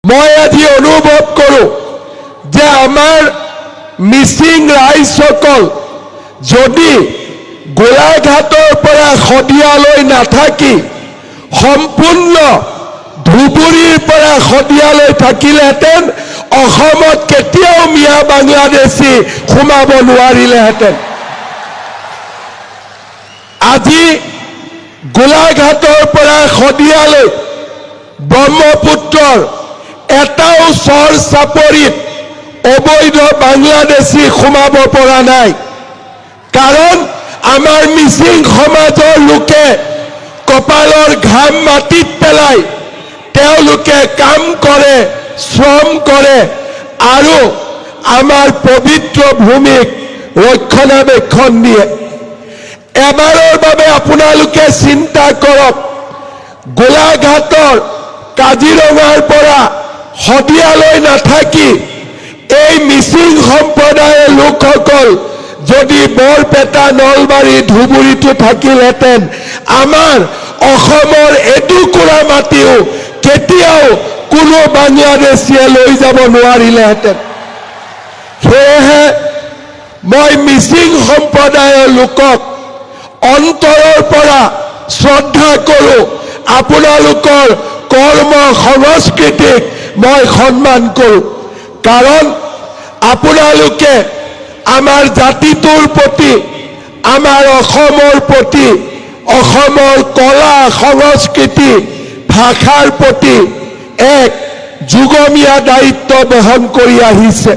মই আজি অনুভৱ কৰোঁ যে আমাৰ মিচিং ৰাইজসকল যদি গোলাঘাটৰ পৰা শদিয়ালৈ নাথাকি সম্পূৰ্ণ ধুবুৰীৰ পৰা শদিয়ালৈ থাকিলেহেঁতেন অসমত কেতিয়াও মিয়া বাংলাদেশী সোমাব নোৱাৰিলেহেঁতেন। আজি গোলাঘাটৰ পৰা শদিয়ালৈ ব্ৰহ্মপুত্ৰৰ এটাও চৰ চাপৰিত অবৈধ বাংলাদেশী সোমাব পৰা নাই। কাৰণ আমাৰ মিচিং সমাজৰ লোকে কপালৰ ঘাম মাটিত পেলাই তেওঁলোকে কাম কৰে, শ্ৰম কৰে আৰু আমাৰ পবিত্ৰ ভূমিক ৰক্ষণাবেক্ষণ দিয়ে। এবাৰৰ বাবে আপোনালোকে চিন্তা কৰক, গোলাঘাটৰ কাজিৰঙাৰ পৰা শদিয়ালৈ নাথাকি এই মিচিং সম্প্ৰদায়ৰ লোকসকল যদি বৰপেটা নলবাৰী ধুবুৰীতো থাকিলহেঁতেন আমাৰ অসমৰ এটুকুৰা মাটিও কেতিয়াও কোনো বাংলাদেশীয়ে লৈ যাব নোৱাৰিলেহেঁতেন। সেয়েহে মই মিচিং সম্প্ৰদায়ৰ লোকক অন্তৰৰ পৰা শ্ৰদ্ধা কৰোঁ। আপোনালোকৰ কৰ্ম সংস্কৃতিক মই সন্মান কৰোঁ। কাৰণ আপোনালোকে আমাৰ জাতিটোৰ প্ৰতি, আমাৰ অসমৰ প্ৰতি, অসমৰ কলা সংস্কৃতি ভাষাৰ প্ৰতি এক যুগমীয়া দায়িত্ব বহন কৰি আহিছে।